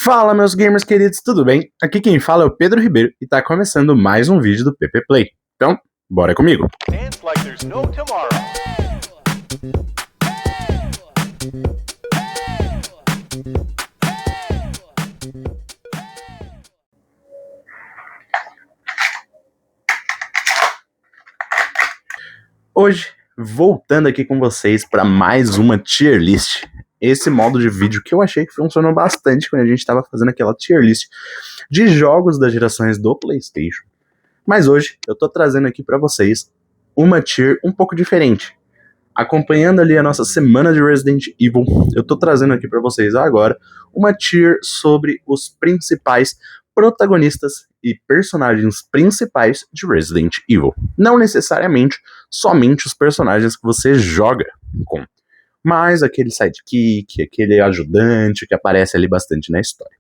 Fala, meus gamers queridos, tudo bem? Aqui quem fala é o Pedro Ribeiro e tá começando mais um vídeo do PP Play. Então, bora comigo! Dance like there's no tomorrow. Hoje, voltando aqui com vocês para mais uma tier list. Esse modo de vídeo que eu achei que funcionou bastante quando a gente estava fazendo aquela tier list de jogos das gerações do PlayStation. Mas hoje eu tô trazendo aqui para vocês uma tier um pouco diferente. Acompanhando ali a nossa semana de Resident Evil, eu tô trazendo aqui para vocês agora uma tier sobre os principais protagonistas e personagens principais de Resident Evil. Não necessariamente somente os personagens que você joga com, mas aquele sidekick, aquele ajudante que aparece ali bastante na história.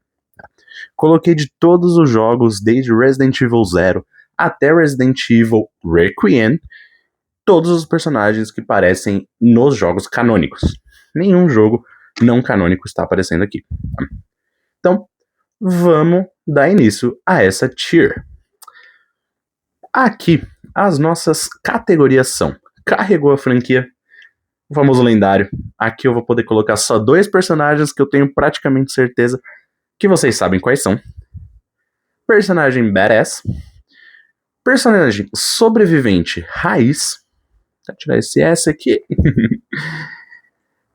Coloquei de todos os jogos, desde Resident Evil 0 até Resident Evil Requiem, todos os personagens que aparecem nos jogos canônicos. Nenhum jogo não canônico está aparecendo aqui. Então, vamos dar início a essa tier. Aqui, as nossas categorias são: carregou a franquia, o famoso lendário. Aqui eu vou poder colocar só 2 personagens que eu tenho praticamente certeza que vocês sabem quais são. Personagem badass. Personagem sobrevivente raiz. Vou tirar esse S aqui.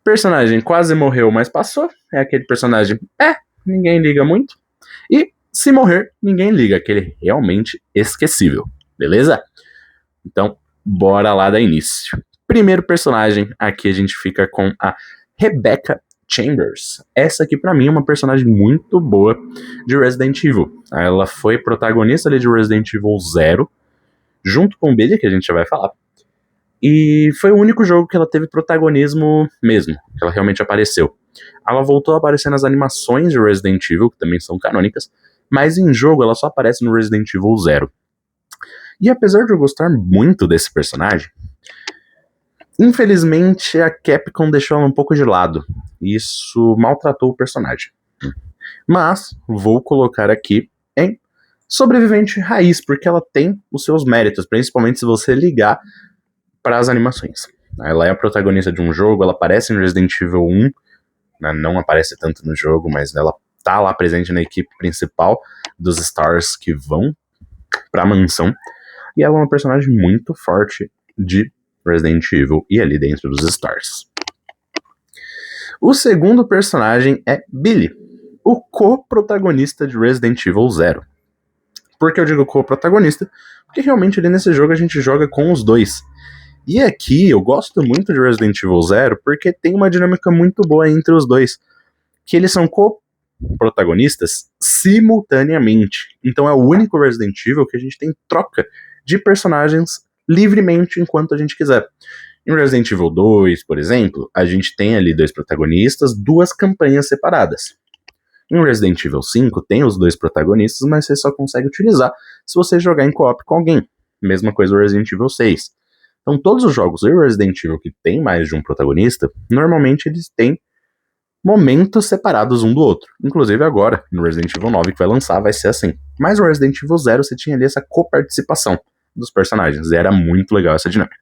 Personagem quase morreu, mas passou. É aquele personagem, ninguém liga muito. E se morrer, ninguém liga. Aquele realmente esquecível. Beleza? Então, bora lá dar início. Primeiro personagem, aqui a gente fica com a Rebecca Chambers. Essa aqui pra mim é uma personagem muito boa de Resident Evil. Ela foi protagonista ali de Resident Evil 0, junto com o Billy, que a gente já vai falar. E foi o único jogo que ela teve protagonismo mesmo, que ela realmente apareceu. Ela voltou a aparecer nas animações de Resident Evil, que também são canônicas, mas em jogo ela só aparece no Resident Evil 0. E apesar de eu gostar muito desse personagem, infelizmente a Capcom deixou ela um pouco de lado. Isso maltratou o personagem. Mas vou colocar aqui em sobrevivente raiz, porque ela tem os seus méritos, principalmente se você ligar para as animações. Ela é a protagonista de um jogo, ela aparece em Resident Evil 1, não aparece tanto no jogo, mas ela tá lá presente na equipe principal dos Stars que vão pra mansão, e ela é uma personagem muito forte de Resident Evil e ali dentro dos Stars. O segundo personagem é Billy, o co-protagonista de Resident Evil 0. Por que eu digo co-protagonista? Porque realmente ali nesse jogo a gente joga com os dois. E aqui eu gosto muito de Resident Evil 0 porque tem uma dinâmica muito boa entre os dois, que eles são co-protagonistas simultaneamente. Então é o único Resident Evil que a gente tem troca de personagens livremente enquanto a gente quiser. Em Resident Evil 2, por exemplo, a gente tem ali 2 protagonistas, 2 campanhas separadas. Em Resident Evil 5 tem os 2 protagonistas, mas você só consegue utilizar se você jogar em co-op com alguém. Mesma coisa no Resident Evil 6. Então todos os jogos do Resident Evil que tem mais de um protagonista, normalmente eles têm momentos separados um do outro. Inclusive agora, no Resident Evil 9 que vai lançar, vai ser assim. Mas no Resident Evil 0 você tinha ali essa coparticipação dos personagens, e era muito legal essa dinâmica.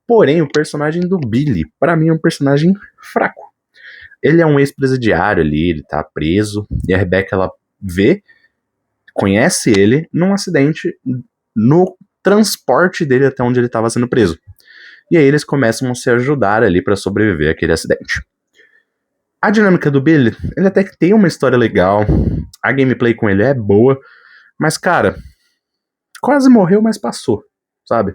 Porém, o personagem do Billy, pra mim, é um personagem fraco. Ele é um ex-presidiário ali, ele tá preso, e a Rebecca, ela conhece ele num acidente no transporte dele até onde ele estava sendo preso. E aí eles começam a se ajudar ali pra sobreviver àquele acidente. A dinâmica do Billy, ele até que tem uma história legal, a gameplay com ele é boa, mas cara, quase morreu, mas passou, sabe?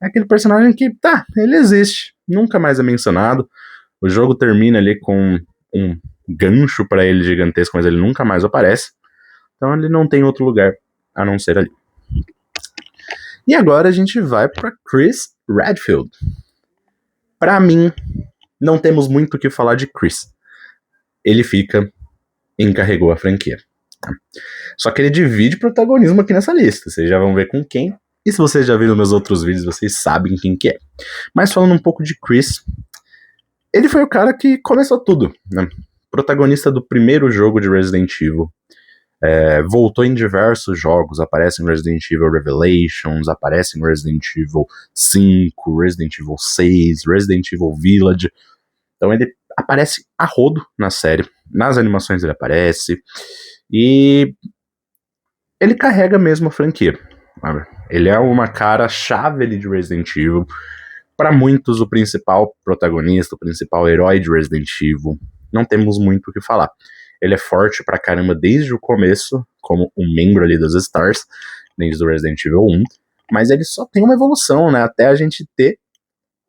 É aquele personagem que, ele existe, nunca mais é mencionado. O jogo termina ali com um gancho pra ele gigantesco, mas ele nunca mais aparece. Então ele não tem outro lugar a não ser ali. E agora a gente vai pra Chris Redfield. Pra mim, não temos muito o que falar de Chris. Ele encarregou a franquia. Só que ele divide protagonismo aqui nessa lista. Vocês já vão ver com quem. E se vocês já viram meus outros vídeos, vocês sabem quem que é. Mas falando um pouco de Chris, ele foi o cara que começou tudo, né? protagonista do primeiro jogo de Resident Evil. Voltou em diversos jogos, aparece em Resident Evil Revelations, aparece em Resident Evil 5, Resident Evil 6, Resident Evil Village. Então ele aparece a rodo na série, nas animações ele aparece, e ele carrega mesmo a franquia. Ele é uma cara-chave ali de Resident Evil, para muitos o principal protagonista, o principal herói de Resident Evil. Não temos muito o que falar. Ele é forte pra caramba desde o começo, como um membro ali das Stars, desde o Resident Evil 1, mas ele só tem uma evolução, né, até a gente ter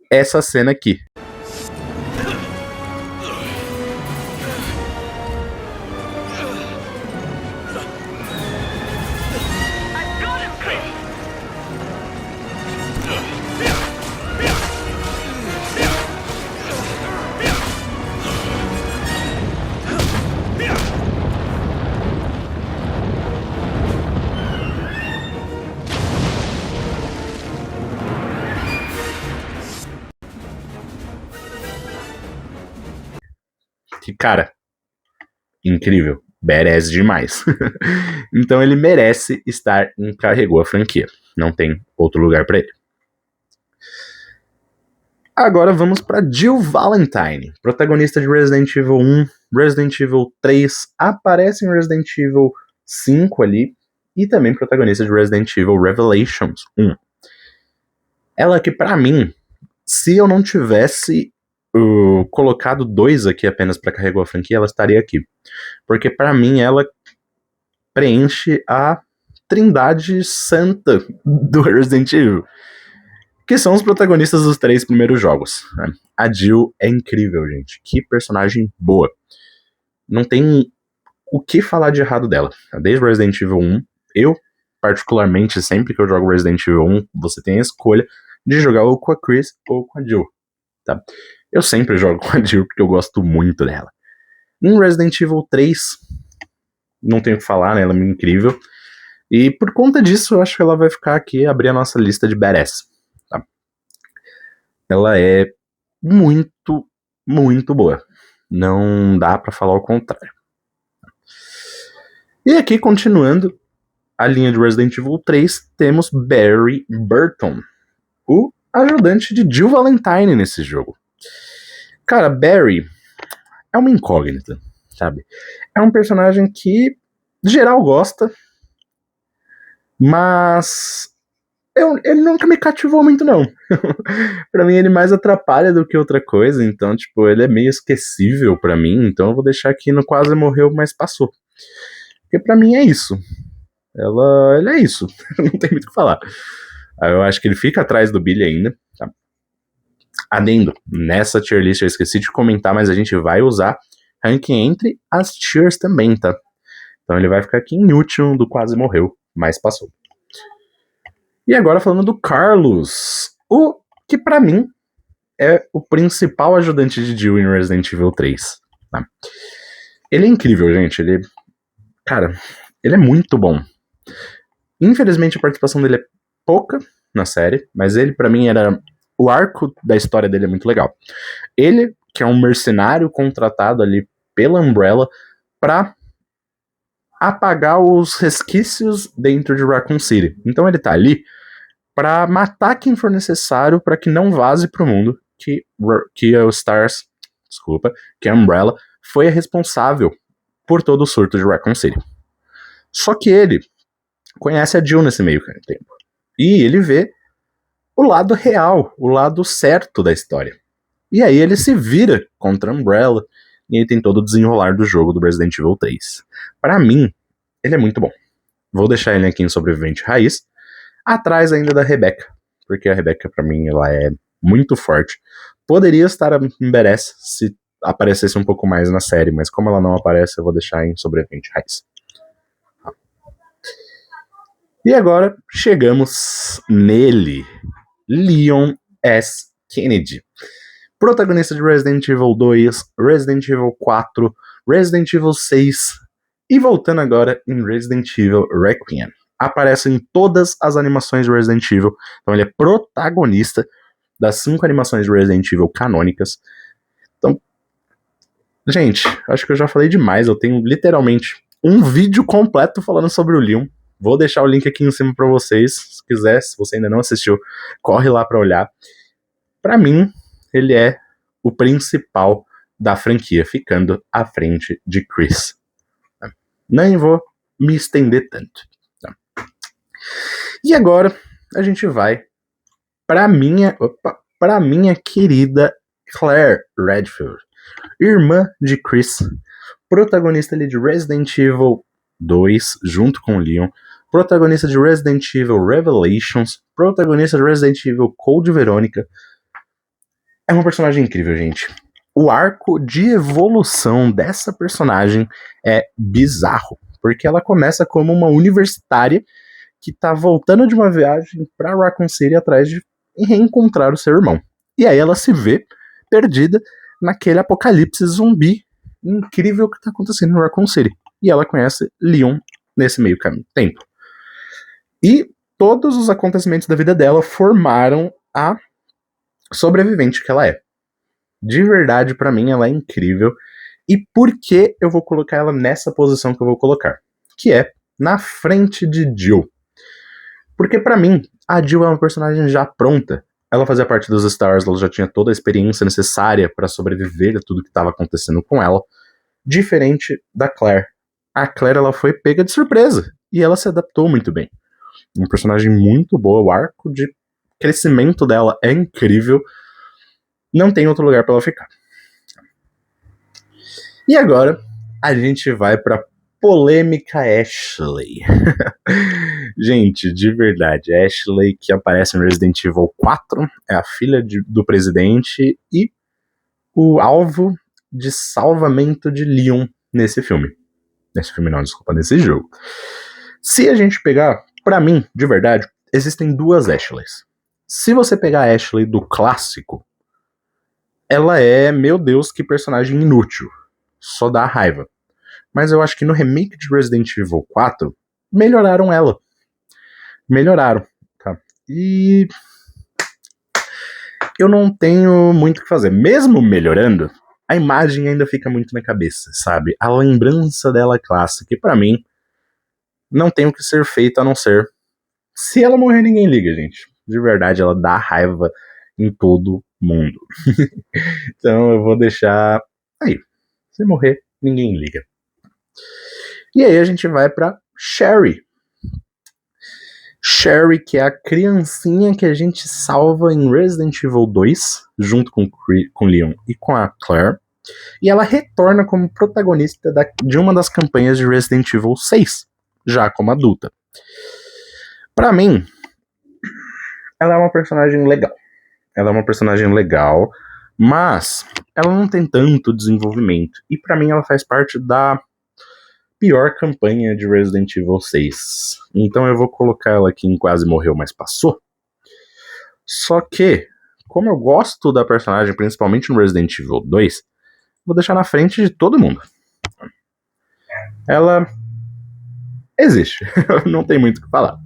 essa cena aqui. Que, cara, incrível, badass demais. Então ele merece estar em Carregou a Franquia. Não tem outro lugar pra ele. Agora vamos pra Jill Valentine, protagonista de Resident Evil 1, Resident Evil 3, aparece em Resident Evil 5 ali, e também protagonista de Resident Evil Revelations 1. Ela que, pra mim, se eu não tivesse colocado 2 aqui apenas pra Carregou a Franquia, ela estaria aqui. Porque pra mim ela preenche a trindade santa do Resident Evil, que são os protagonistas dos 3 primeiros jogos. A Jill é incrível, gente. Que personagem boa. Não tem o que falar de errado dela. Desde Resident Evil 1, eu, particularmente, sempre que eu jogo Resident Evil 1, você tem a escolha de jogar ou com a Chris ou com a Jill. Tá? Eu sempre jogo com a Jill porque eu gosto muito dela. Em Resident Evil 3, não tenho o que falar, né? Ela é incrível. E por conta disso, eu acho que ela vai ficar aqui e abrir a nossa lista de badass. Tá? Ela é muito, muito boa. Não dá pra falar o contrário. E aqui, continuando a linha de Resident Evil 3, temos Barry Burton, o ajudante de Jill Valentine nesse jogo. Cara, Barry é uma incógnita, sabe? É um personagem que geral gosta, mas ele nunca me cativou muito, não. Pra mim, ele mais atrapalha do que outra coisa, então, tipo, ele é meio esquecível pra mim, então eu vou deixar aqui no quase morreu, mas passou. Porque pra mim é isso. Ele é isso. Não tem muito o que falar. Eu acho que ele fica atrás do Billy ainda, tá? Adendo, nessa tier list eu esqueci de comentar, mas a gente vai usar ranking entre as tiers também, tá? Então ele vai ficar aqui em último do quase morreu, mas passou. E agora falando do Carlos, o que pra mim é o principal ajudante de Jill em Resident Evil 3. Tá? Ele é incrível, gente. Cara, ele é muito bom. Infelizmente a participação dele é pouca na série, mas ele pra mim era... O arco da história dele é muito legal. Ele, que é um mercenário contratado ali pela Umbrella pra apagar os resquícios dentro de Raccoon City. Então ele tá ali pra matar quem for necessário pra que não vaze pro mundo que a Stars, que a Umbrella foi a responsável por todo o surto de Raccoon City. Só que ele conhece a Jill nesse meio tempo. E ele vê o lado real, o lado certo da história. E aí ele se vira contra a Umbrella e ele tem todo o desenrolar do jogo do Resident Evil 3. Pra mim, ele é muito bom. Vou deixar ele aqui em Sobrevivente Raiz, atrás ainda da Rebecca, porque a Rebecca pra mim ela é muito forte. Poderia estar em Badass se aparecesse um pouco mais na série, mas como ela não aparece, eu vou deixar em Sobrevivente Raiz. E agora chegamos nele, Leon S. Kennedy, protagonista de Resident Evil 2, Resident Evil 4, Resident Evil 6 e voltando agora em Resident Evil Requiem. Aparece em todas as animações de Resident Evil, então ele é protagonista das 5 animações de Resident Evil canônicas. Então, Gente, acho que eu já falei demais. Eu tenho literalmente um vídeo completo falando sobre o Leon. Vou deixar o link aqui em cima pra vocês. Se quiser, se você ainda não assistiu, corre lá pra olhar. Pra mim, ele é o principal da franquia, ficando à frente de Chris. Nem vou me estender tanto. E agora a gente vai pra minha querida Claire Redfield, irmã de Chris, protagonista ali de Resident Evil 2, junto com o Leon, protagonista de Resident Evil Revelations, protagonista de Resident Evil Code Verônica. É uma personagem incrível, gente. O arco de evolução dessa personagem é bizarro, porque ela começa como uma universitária que tá voltando de uma viagem pra Raccoon City atrás de reencontrar o seu irmão. E aí ela se vê perdida naquele apocalipse zumbi incrível que tá acontecendo no Raccoon City. E ela conhece Leon nesse meio tempo. E todos os acontecimentos da vida dela formaram a sobrevivente que ela é. De verdade, pra mim, ela é incrível. E por que eu vou colocar ela nessa posição que eu vou colocar? Que é na frente de Jill. Porque pra mim, a Jill é uma personagem já pronta. Ela fazia parte dos Stars, ela já tinha toda a experiência necessária pra sobreviver a tudo que estava acontecendo com ela. Diferente da Claire. A Claire, ela foi pega de surpresa. E ela se adaptou muito bem. Uma personagem muito boa. O arco de crescimento dela é incrível. Não tem outro lugar pra ela ficar. E agora, a gente vai pra polêmica Ashley. Gente, de verdade, Ashley, que aparece no Resident Evil 4, é a filha do presidente e o alvo de salvamento de Leon nesse filme. Nesse filme não, desculpa, nesse jogo. Se a gente pegar, pra mim, de verdade, existem duas Ashleys. Se você pegar a Ashley do clássico, ela é, meu Deus, que personagem inútil. Só dá raiva. Mas eu acho que no remake de Resident Evil 4, melhoraram ela. Melhoraram, tá? E eu não tenho muito o que fazer. Mesmo melhorando, a imagem ainda fica muito na cabeça, sabe? A lembrança dela clássica, que pra mim não tem o que ser feito a não ser se ela morrer, ninguém liga, gente. De verdade, ela dá raiva em todo mundo. Então eu vou deixar aí. Se morrer, ninguém liga. E aí a gente vai pra Sherry. Sherry, que é a criancinha que a gente salva em Resident Evil 2, junto com Leon e com a Claire. E ela retorna como protagonista de uma das campanhas de Resident Evil 6, já como adulta. Pra mim, ela é uma personagem legal. Ela é uma personagem legal, mas ela não tem tanto desenvolvimento. E pra mim ela faz parte da pior campanha de Resident Evil 6. Então eu vou colocar ela aqui em Quase Morreu, Mas Passou. Só que, como eu gosto da personagem, principalmente no Resident Evil 2, vou deixar na frente de todo mundo. Ela existe. Não tem muito o que falar.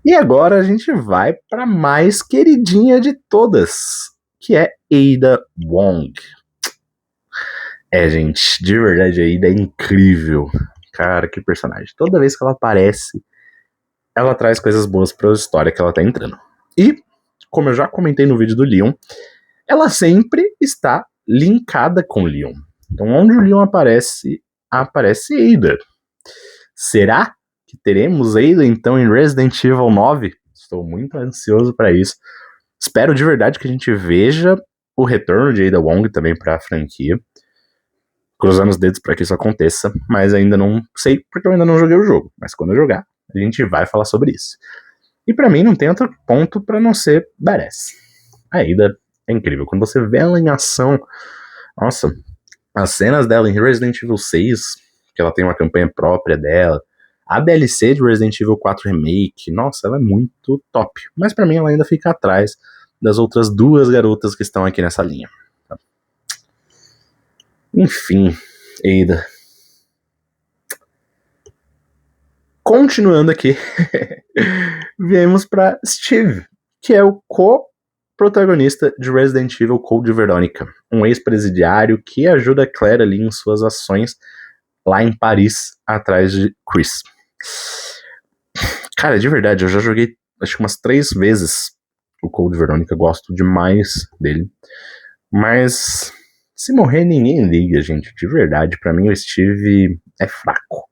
E agora a gente vai para mais queridinha de todas, que é Ada Wong. Gente, de verdade, a Ada é incrível. Cara, que personagem. Toda vez que ela aparece, ela traz coisas boas para a história que ela tá entrando. E, como eu já comentei no vídeo do Leon, ela sempre está linkada com o Leon. Então, onde o Leon aparece, aparece Ada. Será que teremos Ada, então, em Resident Evil 9? Estou muito ansioso para isso. Espero de verdade que a gente veja o retorno de Ada Wong também para a franquia. Cruzando os dedos para que isso aconteça, mas ainda não sei, porque eu ainda não joguei o jogo. Mas quando eu jogar, a gente vai falar sobre isso. E pra mim não tem outro ponto pra não ser badass. A Ada é incrível. Quando você vê ela em ação, nossa, as cenas dela em Resident Evil 6, que ela tem uma campanha própria dela, a DLC de Resident Evil 4 Remake, nossa, ela é muito top. Mas pra mim ela ainda fica atrás das outras duas garotas que estão aqui nessa linha. Enfim, Ada. Continuando aqui, viemos para Steve, que é o protagonista de Resident Evil Code Veronica, um ex-presidiário que ajuda a Claire ali em suas ações lá em Paris, atrás de Chris. Cara, de verdade, eu já joguei acho que umas 3 vezes o Code Veronica, gosto demais dele. Mas se morrer ninguém liga, gente, de verdade. Pra mim o Steve é fraco.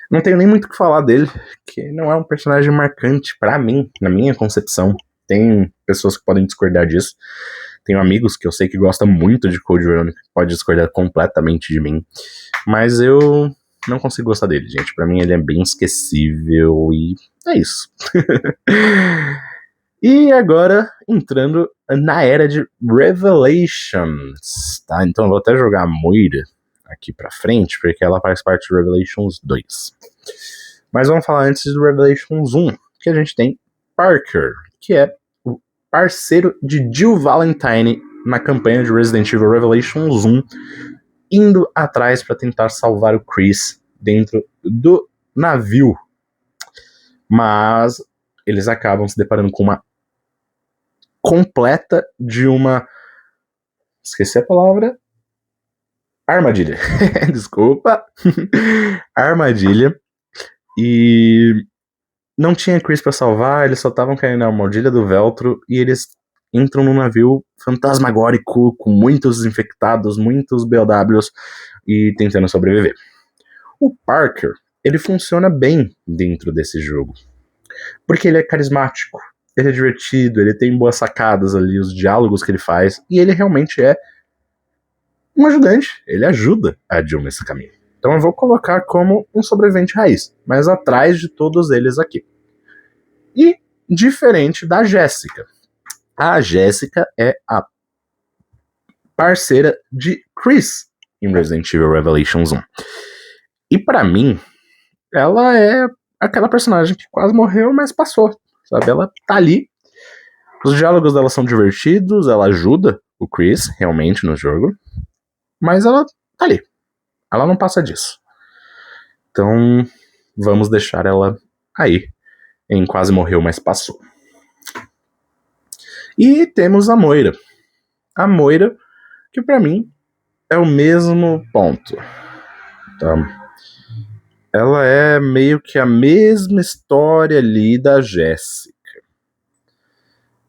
Não tenho nem muito o que falar dele, que não é um personagem marcante pra mim, na minha concepção. Tem pessoas que podem discordar disso. Tenho amigos que eu sei que gostam muito de Code Veronica, que pode discordar completamente de mim. Mas eu não consigo gostar dele, gente. Pra mim ele é bem esquecível e é isso. E agora, entrando na era de Revelations, tá? Então eu vou até jogar a Moira aqui pra frente, porque ela faz parte do Revelations 2. Mas vamos falar antes do Revelations 1, que a gente tem Parker, que é o parceiro de Jill Valentine na campanha de Resident Evil Revelations 1, indo atrás para tentar salvar o Chris dentro do navio. Mas eles acabam se deparando com uma completa de uma... esqueci a palavra... armadilha. Desculpa. Armadilha. E não tinha Chris pra salvar, eles só estavam caindo na armadilha do Veltro e eles entram num navio fantasmagórico com muitos infectados, muitos BOWs e tentando sobreviver. O Parker, ele funciona bem dentro desse jogo. Porque ele é carismático, ele é divertido, ele tem boas sacadas ali, os diálogos que ele faz, e ele realmente é um ajudante, ele ajuda a Jill nesse caminho. Então eu vou colocar como um sobrevivente raiz, mas atrás de todos eles aqui. E diferente da Jéssica. A Jéssica é a parceira de Chris em Resident Evil Revelations 1. E pra mim, ela é aquela personagem que quase morreu, mas passou, sabe? Ela tá ali, os diálogos dela são divertidos, ela ajuda o Chris realmente no jogo, mas ela tá ali. Ela não passa disso. Então, vamos deixar ela aí. Em quase morreu, mas passou. E temos a Moira. A Moira, que pra mim é o mesmo ponto. Tá? Ela é meio que a mesma história ali da Jéssica.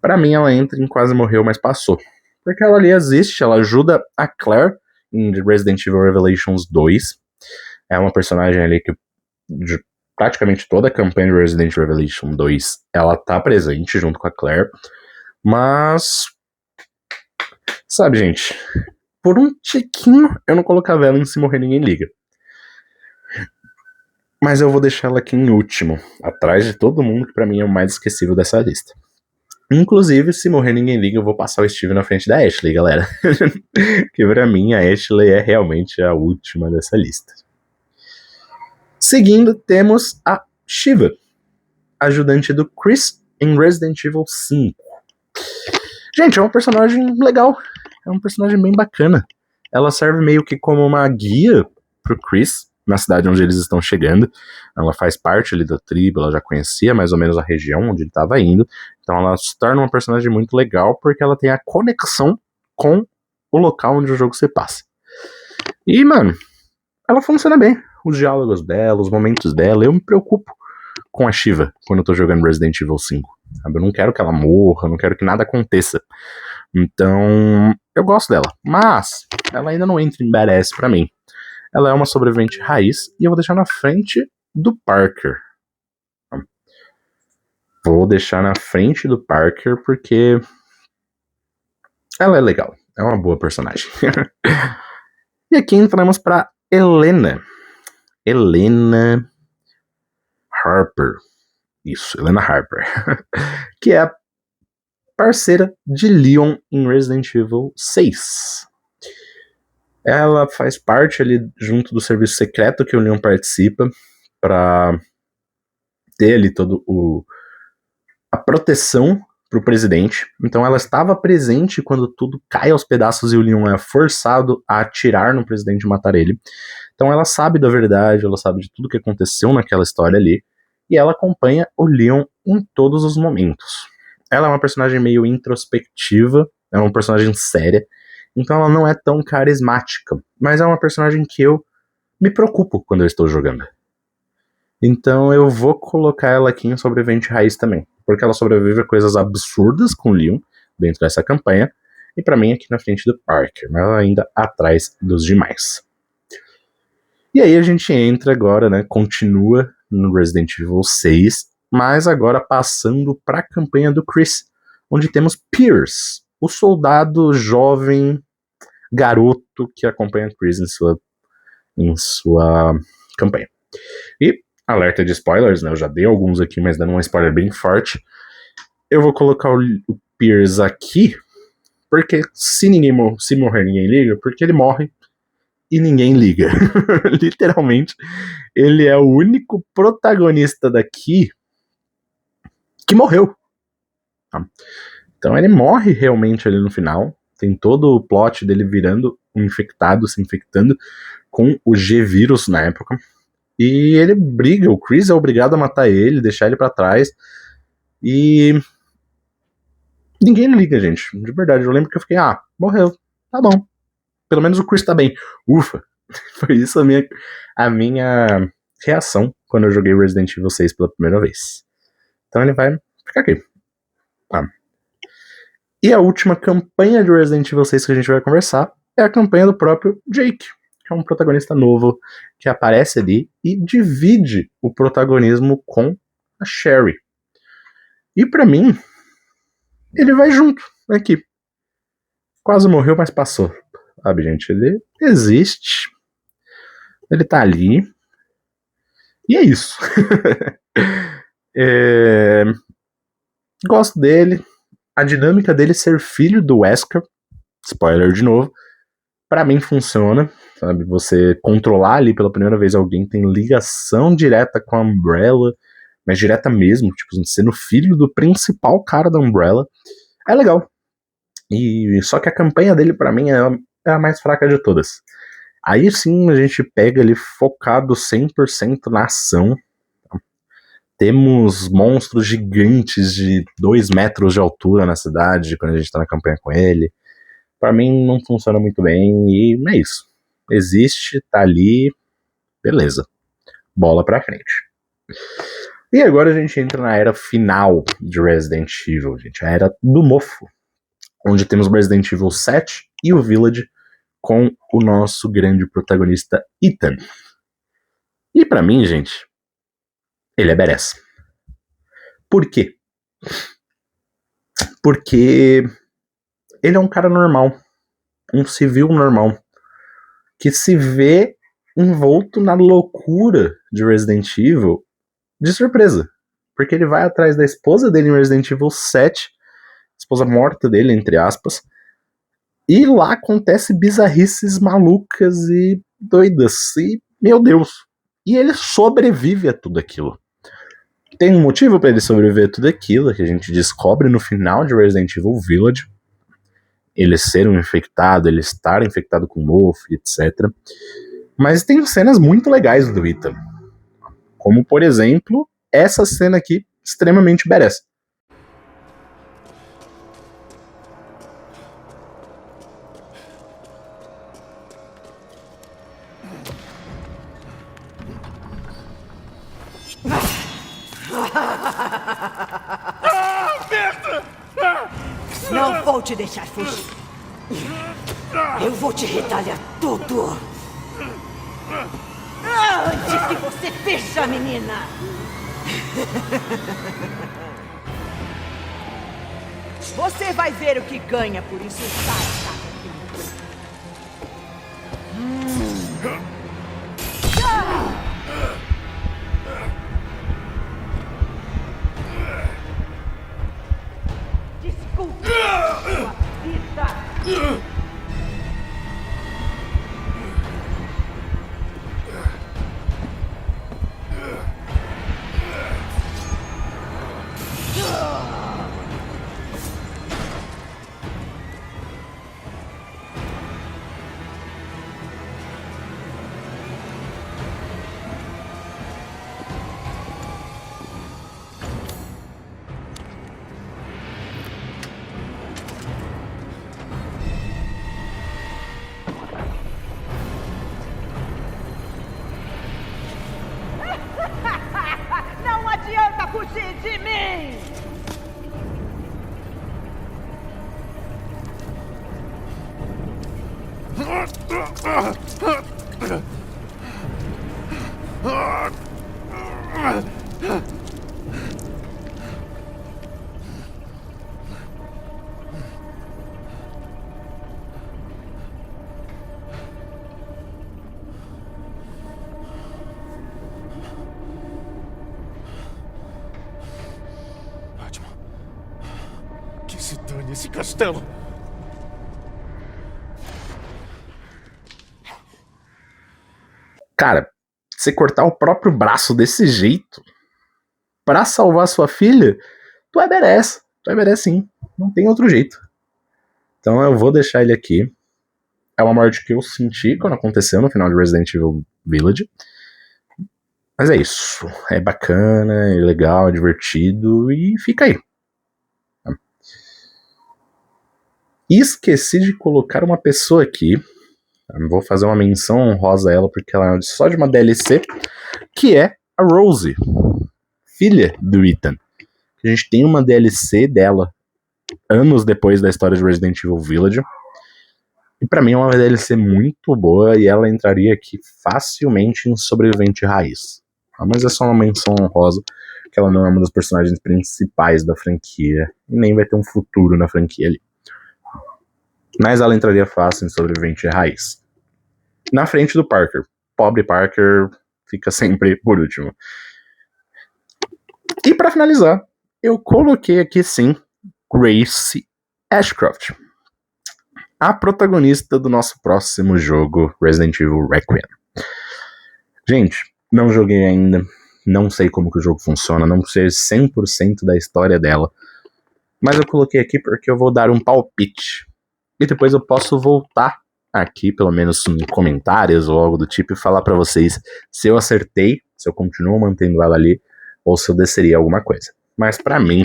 Pra mim, ela entra em quase morreu, mas passou. Porque ela ali existe, ela ajuda a Claire em Resident Evil Revelations 2. É uma personagem ali que de praticamente toda a campanha de Resident Evil Revelation 2 ela tá presente junto com a Claire. Mas sabe, gente, por um tiquinho eu não colocava ela em Se Morrer Ninguém Liga. Mas eu vou deixar ela aqui em último, atrás de todo mundo, que pra mim é o mais esquecível dessa lista. Inclusive, Se Morrer Ninguém Liga, eu vou passar o Steve na frente da Ashley, galera. Porque pra mim a Ashley é realmente a última dessa lista. Seguindo, temos a Shiva, ajudante do Chris em Resident Evil 5. Gente, é um personagem legal, é um personagem bem bacana. Ela serve meio que como uma guia pro Chris, na cidade onde eles estão chegando. Ela faz parte ali da tribo, ela já conhecia mais ou menos a região onde ele estava indo. Então ela se torna uma personagem muito legal porque ela tem a conexão com o local onde o jogo se passa. E, mano, ela funciona bem. Os diálogos dela, os momentos dela, eu me preocupo com a Shiva quando eu tô jogando Resident Evil 5. Sabe? Eu não quero que ela morra, não quero que nada aconteça. Então, eu gosto dela. Mas, ela ainda não entra em badass pra mim. Ela é uma sobrevivente raiz e eu vou deixar na frente do Parker. Vou deixar na frente do Parker porque ela é legal. É uma boa personagem. E aqui entramos pra Helena. Helena Harper. Isso, Helena Harper. Que é a parceira de Leon em Resident Evil 6. Ela faz parte ali junto do serviço secreto que o Leon participa para ter ali todo a proteção pro presidente. Então ela estava presente quando tudo cai aos pedaços e o Leon é forçado a atirar no presidente e matar ele. Então ela sabe da verdade, ela sabe de tudo que aconteceu naquela história ali, e ela acompanha o Leon em todos os momentos. ela é uma personagem meio introspectiva, é uma personagem séria, então ela não é tão carismática, mas é uma personagem que eu me preocupo quando eu estou jogando. Então eu vou colocar ela aqui em sobrevivente raiz também, porque ela sobrevive a coisas absurdas com o Leon dentro dessa campanha, e pra mim aqui na frente do Parker, mas ela ainda atrás dos demais. E aí a gente entra agora, né, continua no Resident Evil 6, mas agora passando pra campanha do Chris, onde temos Pierce, o soldado jovem garoto que acompanha Chris em sua campanha. E, alerta de spoilers, né, eu já dei alguns aqui, mas dando um spoiler bem forte, eu vou colocar o Pierce aqui, porque se morrer ninguém liga, porque ele morre e ninguém liga. Literalmente, ele é o único protagonista daqui que morreu. Tá? Então ele morre realmente ali no final. Tem todo o plot dele virando um infectado, se infectando com o G-Vírus na época. E ele briga, o Chris é obrigado a matar ele, deixar ele pra trás. E ninguém liga, gente. De verdade, eu lembro que eu fiquei, morreu, tá bom. Pelo menos o Chris tá bem. Ufa! Foi isso a minha reação quando eu joguei Resident Evil 6 pela primeira vez. Então ele vai ficar aqui. Tá. E a última campanha de Resident Evil 6 que a gente vai conversar é a campanha do próprio Jake, que é um protagonista novo que aparece ali e divide o protagonismo com a Sherry. E pra mim, ele vai junto aqui. Quase morreu, mas passou. Sabe, gente? Ele existe. Ele tá ali. E é isso. Gosto dele. A dinâmica dele ser filho do Wesker, spoiler de novo, pra mim funciona. Sabe? Você controlar ali pela primeira vez alguém tem ligação direta com a Umbrella, mas direta mesmo, tipo, sendo filho do principal cara da Umbrella, é legal. E só que a campanha dele pra mim é a mais fraca de todas. Aí sim a gente pega ele focado 100% na ação. Temos monstros gigantes de 2 metros de altura na cidade quando a gente tá na campanha com ele. Pra mim não funciona muito bem e é isso. Existe, tá ali, beleza. Bola pra frente. E agora a gente entra na era final de Resident Evil, gente. A era do mofo. Onde temos o Resident Evil 7 e o Village com o nosso grande protagonista Ethan. E pra mim, gente, ele é badass. Por quê? Porque ele é um cara normal, um civil normal, que se vê envolto na loucura de Resident Evil de surpresa. Porque ele vai atrás da esposa dele em Resident Evil 7, esposa morta dele, entre aspas, e lá acontece bizarrices malucas e doidas, e meu Deus, e ele sobrevive a tudo aquilo. Tem um motivo para ele sobreviver a tudo aquilo, que a gente descobre no final de Resident Evil Village, ele ser um infectado, ele estar infectado com mofo, etc. Mas tem cenas muito legais do Ethan, como por exemplo, essa cena aqui, extremamente badass. Não vou te deixar fugir. Eu vou te retalhar tudo. Antes que você veja, menina. Você vai ver o que ganha por insultar a casa. Desculpe sua vida. Batman. Que se dane esse castelo. Cara, você cortar o próprio braço desse jeito pra salvar sua filha, tu é badass. Tu é badass sim. Não tem outro jeito. Então eu vou deixar ele aqui. É uma morte que eu senti quando aconteceu no final de Resident Evil Village. Mas é isso. É bacana, é legal, é divertido e fica aí. E esqueci de colocar uma pessoa aqui. Eu vou fazer uma menção honrosa a ela porque ela é só de uma DLC, que é a Rosie, filha do Ethan. A gente tem uma DLC dela anos depois da história de Resident Evil Village. E pra mim é uma DLC muito boa e ela entraria aqui facilmente em Sobrevivente Raiz. Mas é só uma menção honrosa, que ela não é uma das personagens principais da franquia e nem vai ter um futuro na franquia ali. Mas ela entraria fácil em Sobrevivente Raiz. Na frente do Parker. Pobre Parker fica sempre por último. E pra finalizar, eu coloquei aqui sim Grace Ashcroft, a protagonista do nosso próximo jogo, Resident Evil Requiem. Gente, não joguei ainda, não sei como que o jogo funciona, não sei 100% da história dela, mas eu coloquei aqui porque eu vou dar um palpite. E depois eu posso voltar aqui, pelo menos em comentários ou algo do tipo, e falar pra vocês se eu acertei, se eu continuo mantendo ela ali, ou se eu desceria alguma coisa. Mas pra mim,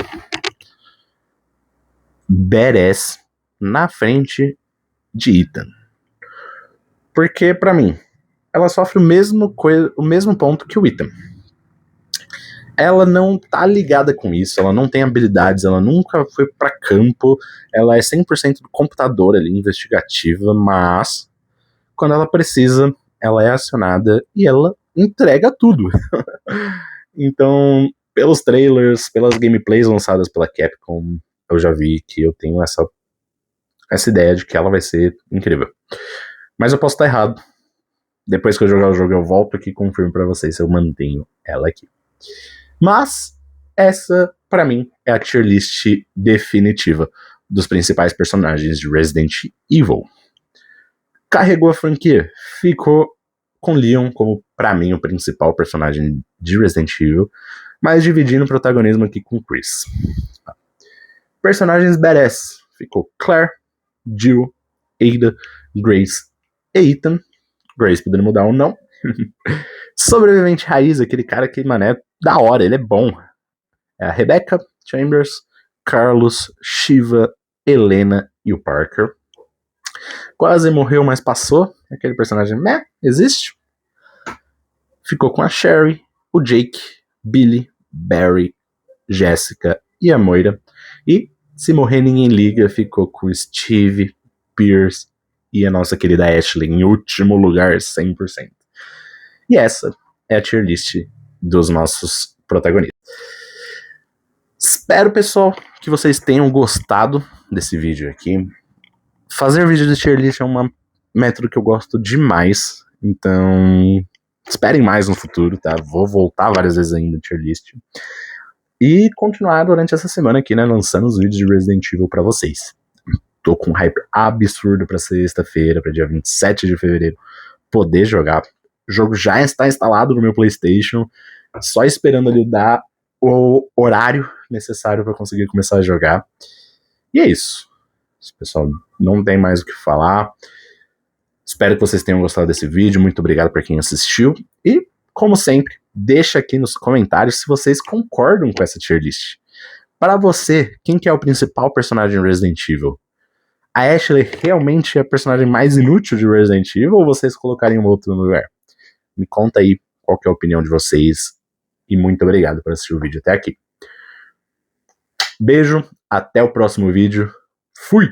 badass na frente de Ethan. Porque pra mim, ela sofre o mesmo ponto que o Ethan. Ela não tá ligada com isso, ela não tem habilidades, ela nunca foi pra campo, ela é 100% do computador ali, investigativa, mas quando ela precisa, ela é acionada e ela entrega tudo. Então, pelos trailers, pelas gameplays lançadas pela Capcom, eu já vi que eu tenho essa ideia de que ela vai ser incrível. Mas eu posso estar errado. Depois que eu jogar o jogo, eu volto aqui e confirmo pra vocês se eu mantenho ela aqui. Mas essa, pra mim, é a tier list definitiva dos principais personagens de Resident Evil. Carregou a franquia, ficou com Leon como, pra mim, o principal personagem de Resident Evil, mas dividindo o protagonismo aqui com Chris. Personagens badass, ficou Claire, Jill, Ada, Grace e Ethan. Grace podendo mudar ou não. Sobrevivente Raiz, aquele cara que, mano, é da hora, ele é bom. É a Rebecca, Chambers, Carlos, Shiva, Helena e o Parker. Quase morreu, mas passou. Aquele personagem, né, existe. Ficou com a Sherry, o Jake, Billy, Barry, Jessica e a Moira. E, se morrer ninguém liga, ficou com o Steve, Pierce e a nossa querida Ashley em último lugar, 100%. E essa é a tier list dos nossos protagonistas. Espero, pessoal, que vocês tenham gostado desse vídeo aqui. Fazer vídeo de tier list é uma método que eu gosto demais, então esperem mais no futuro, tá? Vou voltar várias vezes ainda no tier list. E continuar durante essa semana aqui, né, lançando os vídeos de Resident Evil pra vocês. Tô com um hype absurdo pra sexta-feira, pra dia 27 de fevereiro, poder jogar. O jogo já está instalado no meu PlayStation, só esperando ele dar o horário necessário para conseguir começar a jogar. E é isso. Pessoal, não tem mais o que falar. Espero que vocês tenham gostado desse vídeo. Muito obrigado para quem assistiu. E, como sempre, deixa aqui nos comentários se vocês concordam com essa tier list. Para você, quem que é o principal personagem Resident Evil? A Ashley realmente é a personagem mais inútil de Resident Evil ou vocês colocarem um outro no lugar? Me conta aí qual que é a opinião de vocês. E muito obrigado por assistir o vídeo até aqui. Beijo, até o próximo vídeo. Fui!